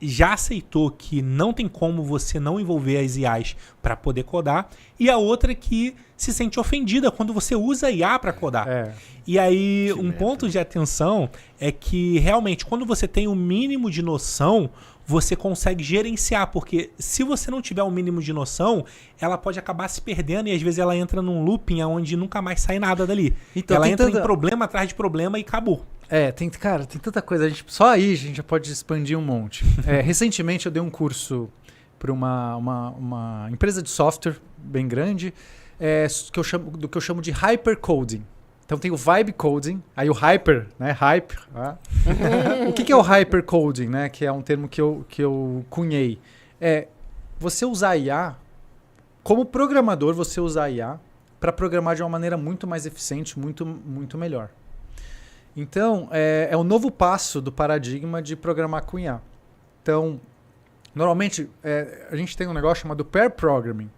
já aceitou que não tem como você não envolver as IAs para poder codar, e a outra que se sente ofendida quando você usa a IA para codar. E aí, ponto de atenção é que realmente quando você tem o mínimo de noção, você consegue gerenciar, porque se você não tiver o mínimo de noção, ela pode acabar se perdendo e às vezes ela entra num looping onde nunca mais sai nada dali. Então, ela entra em problema atrás de problema e acabou. Tem tanta coisa. Só aí a gente já pode expandir um monte. Recentemente eu dei um curso para uma empresa de software bem grande, do que eu chamo de hypercoding. Então tem o vibe coding, aí o hyper, né? Hype. O que é o hypercoding, né? Que é um termo que eu cunhei. Você usar IA, como programador, você usar IA para programar de uma maneira muito mais eficiente, muito, muito melhor. Então, é o novo passo do paradigma de programar com IA. Então, normalmente, a gente tem um negócio chamado pair programming.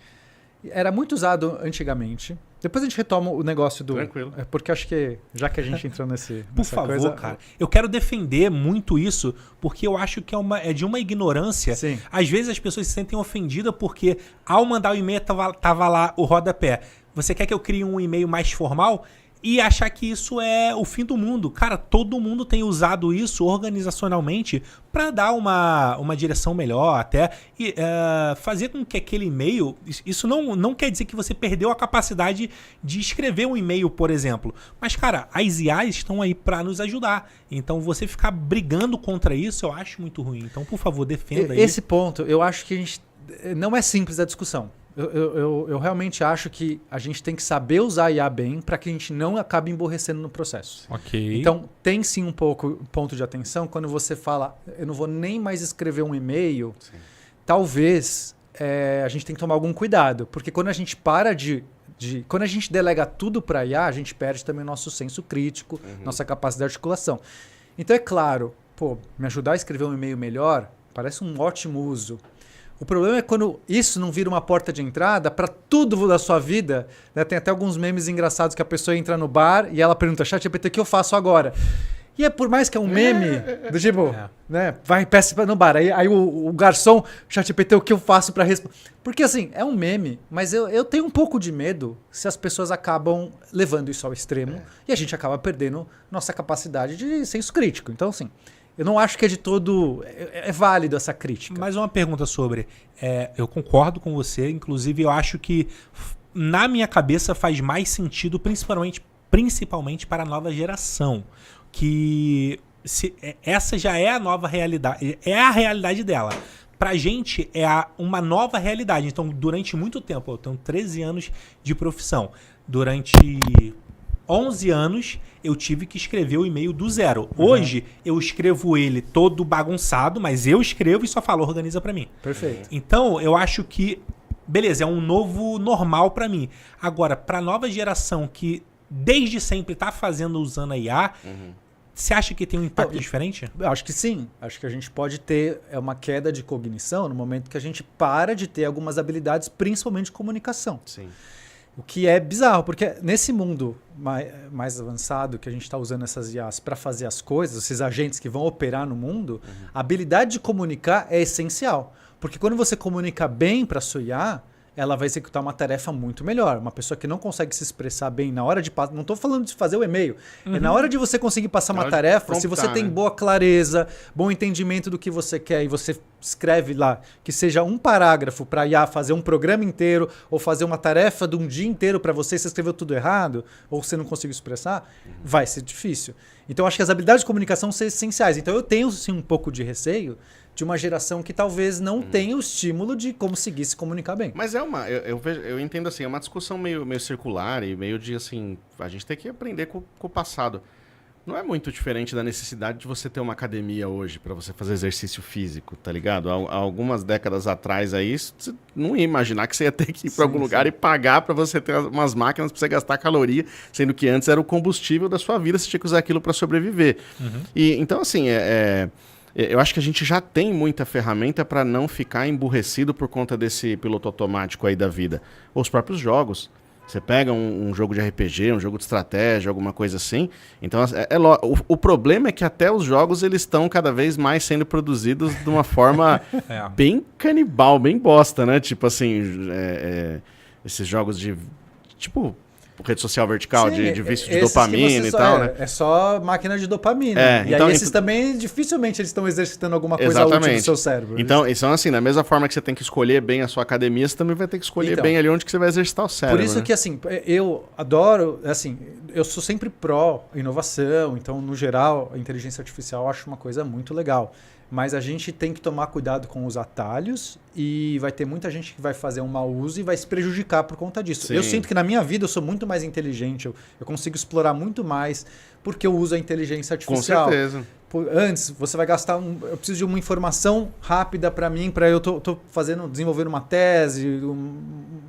Era muito usado antigamente. Depois a gente retoma o negócio do... Tranquilo. Porque acho que, já que a gente entrou Por favor, cara. Eu quero defender muito isso, porque eu acho que é de uma ignorância. Sim. Às vezes as pessoas se sentem ofendidas porque, ao mandar o e-mail, tava lá o rodapé. Você quer que eu crie um e-mail mais formal? E achar que isso é o fim do mundo. Cara, todo mundo tem usado isso organizacionalmente para dar uma direção melhor até. E fazer com que aquele e-mail... Isso não quer dizer que você perdeu a capacidade de escrever um e-mail, por exemplo. Mas, cara, as IAs estão aí para nos ajudar. Então, você ficar brigando contra isso, eu acho muito ruim. Então, por favor, defenda aí. Esse ponto, eu acho que não é simples a discussão. Eu realmente acho que a gente tem que saber usar a IA bem para que a gente não acabe emborrecendo no processo. Ok. Então, tem sim um ponto de atenção quando você fala, eu não vou nem mais escrever um e-mail. Sim. Talvez a gente tem que tomar algum cuidado, porque quando a gente quando a gente delega tudo para a IA, a gente perde também o nosso senso crítico, nossa capacidade de articulação. Então, é claro, me ajudar a escrever um e-mail melhor parece um ótimo uso. O problema é quando isso não vira uma porta de entrada para tudo da sua vida. Né? Tem até alguns memes engraçados que a pessoa entra no bar e ela pergunta, ChatGPT, o que eu faço agora? E por mais que é um meme, do tipo, né? Vai, peça no bar. Aí o garçom, ChatGPT, o que eu faço para responder? Porque assim, é um meme, mas eu tenho um pouco de medo se as pessoas acabam levando isso ao extremo e a gente acaba perdendo nossa capacidade de senso crítico. Então, assim... Eu não acho que é de todo... É válido essa crítica. Mais uma pergunta sobre... eu concordo com você. Inclusive, eu acho que, na minha cabeça, faz mais sentido, principalmente para a nova geração. Que essa já é a nova realidade. É a realidade dela. Pra gente, é uma nova realidade. Então, durante muito tempo... Eu tenho 13 anos de profissão. Durante 11 anos... eu tive que escrever o e-mail do zero. Hoje, eu escrevo ele todo bagunçado, mas eu escrevo e só falo, organiza pra mim. Perfeito. Então, eu acho que, beleza, é um novo normal pra mim. Agora, pra nova geração que desde sempre tá usando a IA, você acha que tem um impacto diferente? Eu acho que sim. Acho que a gente pode ter uma queda de cognição no momento que a gente para de ter algumas habilidades, principalmente de comunicação. Sim. O que é bizarro, porque nesse mundo mais avançado que a gente está usando essas IAs para fazer as coisas, esses agentes que vão operar no mundo, a habilidade de comunicar é essencial. Porque quando você comunica bem para a sua IA, ela vai executar uma tarefa muito melhor. Uma pessoa que não consegue se expressar bem na hora de passar... Não estou falando de fazer o e-mail. É na hora de você conseguir passar uma tarefa, se você tem boa clareza, bom entendimento do que você quer e você escreve lá que seja um parágrafo para a IA fazer um programa inteiro ou fazer uma tarefa de um dia inteiro para você, você escreveu tudo errado ou você não conseguiu expressar, vai ser difícil. Então, acho que as habilidades de comunicação são essenciais. Então, eu tenho sim um pouco de receio de uma geração que talvez não tenha o estímulo de conseguir se comunicar bem. Mas eu entendo assim, é uma discussão meio circular e meio de assim, a gente tem que aprender com o passado. Não é muito diferente da necessidade de você ter uma academia hoje para você fazer exercício físico, tá ligado? Há algumas décadas atrás aí, você não ia imaginar que você ia ter que ir para algum lugar e pagar para você ter umas máquinas para você gastar caloria, sendo que antes era o combustível da sua vida, você tinha que usar aquilo para sobreviver. E então assim, eu acho que a gente já tem muita ferramenta para não ficar emburrecido por conta desse piloto automático aí da vida. Os próprios jogos. Você pega um jogo de RPG, um jogo de estratégia, alguma coisa assim. Então, o problema é que até os jogos eles estão cada vez mais sendo produzidos de uma forma bem canibal, bem bosta, né? Tipo assim, esses jogos de... Tipo... rede social vertical, Sim, de vício de dopamina e tal, né? É só máquina de dopamina. E então, aí esses também, dificilmente eles estão exercitando alguma coisa útil no seu cérebro. Então assim, da mesma forma que você tem que escolher bem a sua academia, você também vai ter que escolher bem ali onde que você vai exercitar o cérebro. Por isso que, assim, eu adoro, assim, eu sou sempre pró-inovação, então, no geral, a inteligência artificial eu acho uma coisa muito legal. Mas a gente tem que tomar cuidado com os atalhos e vai ter muita gente que vai fazer um mau uso e vai se prejudicar por conta disso. Sim. Eu sinto que na minha vida eu sou muito mais inteligente, eu consigo explorar muito mais porque eu uso a inteligência artificial. Com certeza. Antes, você vai gastar eu preciso de uma informação rápida para mim, para eu tô desenvolvendo uma tese,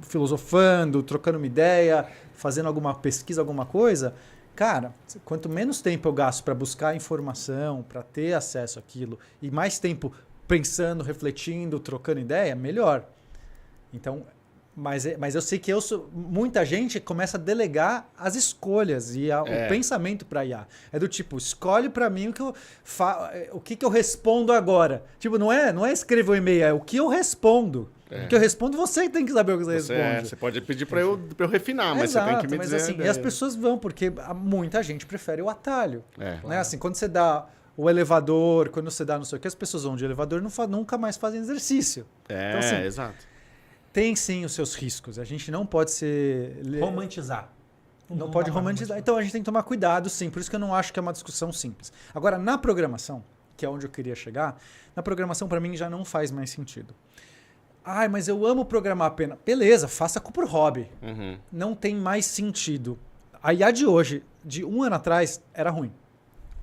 filosofando, trocando uma ideia, fazendo alguma pesquisa, alguma coisa. Cara, quanto menos tempo eu gasto para buscar informação, para ter acesso àquilo, e mais tempo pensando, refletindo, trocando ideia, melhor. Então, mas eu sei que muita gente começa a delegar as escolhas e o pensamento para IA. É do tipo, escolhe para mim o que eu respondo agora. Tipo, não é escrever um e-mail, é o que eu respondo. O que eu respondo, você tem que saber o que você responde. Você pode pedir para eu refinar, mas você tem que me dizer. Assim, e as pessoas vão, porque muita gente prefere o atalho. Né? Assim, quando você dá o elevador, quando você dá não sei o que, as pessoas vão de elevador e nunca mais fazem exercício. Então, assim, exato. Tem sim os seus riscos. A gente não pode romantizar. Não pode romantizar. Então a gente tem que tomar cuidado, sim. Por isso que eu não acho que é uma discussão simples. Agora, na programação, que é onde eu queria chegar, na programação para mim já não faz mais sentido. Mas eu amo programar apenas. Beleza, faça por hobby. Uhum. Não tem mais sentido. A IA de hoje, de um ano atrás, era ruim.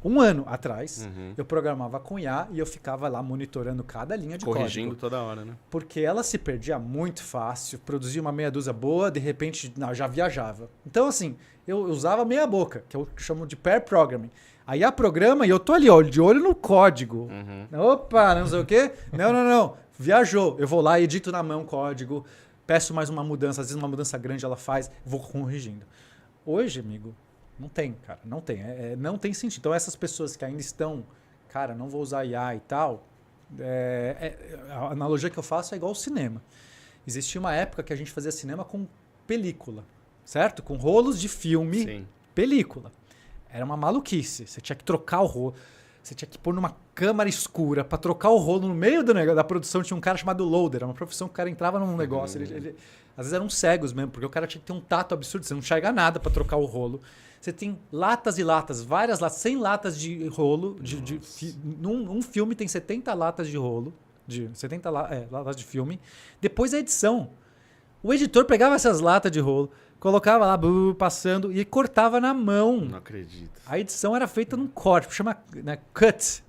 Um ano atrás, eu programava com IA e eu ficava lá monitorando cada linha de código. Corrigindo toda hora, né? Porque ela se perdia muito fácil, produzia uma meia dúzia boa, de repente já viajava. Então, assim, eu usava meia boca, que eu chamo de pair programming. Aí a programa e eu tô ali, de olho no código. Opa, não sei o quê. Não. Viajou. Eu vou lá, edito na mão o código, peço mais uma mudança. Às vezes uma mudança grande ela faz, vou corrigindo. Hoje, amigo, não tem, cara. Não tem. Não tem sentido. Então essas pessoas que ainda estão, cara, não vou usar IA e tal, a analogia que eu faço é igual ao cinema. Existia uma época que a gente fazia cinema com película, certo? Com rolos de filme, Sim. Película. Era uma maluquice. Você tinha que trocar o rolo. Você tinha que pôr numa câmara escura para trocar o rolo no meio da produção. Tinha um cara chamado loader. Era uma profissão que o cara entrava num negócio. Às vezes eram cegos mesmo, porque o cara tinha que ter um tato absurdo. Você não enxerga nada para trocar o rolo. Você tem latas e latas, várias latas, 100 latas de rolo. Num filme tem 70 latas de rolo. 70 latas de filme. Depois a edição. O editor pegava essas latas de rolo, colocava lá, passando, e cortava na mão. Não acredito. A edição era feita num corte, chama cut.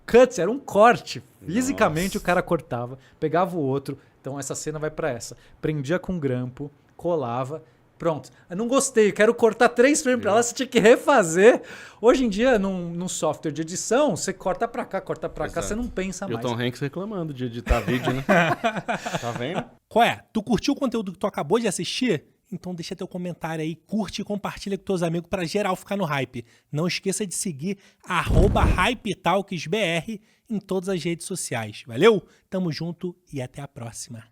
Cut era um corte. Fisicamente o cara cortava, pegava o outro. Então essa cena vai pra essa. Prendia com grampo, colava. Pronto. Eu não gostei, quero cortar 3 frames pra lá, você tinha que refazer. Hoje em dia, num software de edição, você corta pra cá, você não pensa mais. E o Tom Hanks reclamando de editar vídeo, né? Tá vendo? Qual é? Tu curtiu o conteúdo que tu acabou de assistir? Então deixa teu comentário aí, curte e compartilha com teus amigos pra geral ficar no hype. Não esqueça de seguir @HypeTalksBR em todas as redes sociais. Valeu? Tamo junto e até a próxima.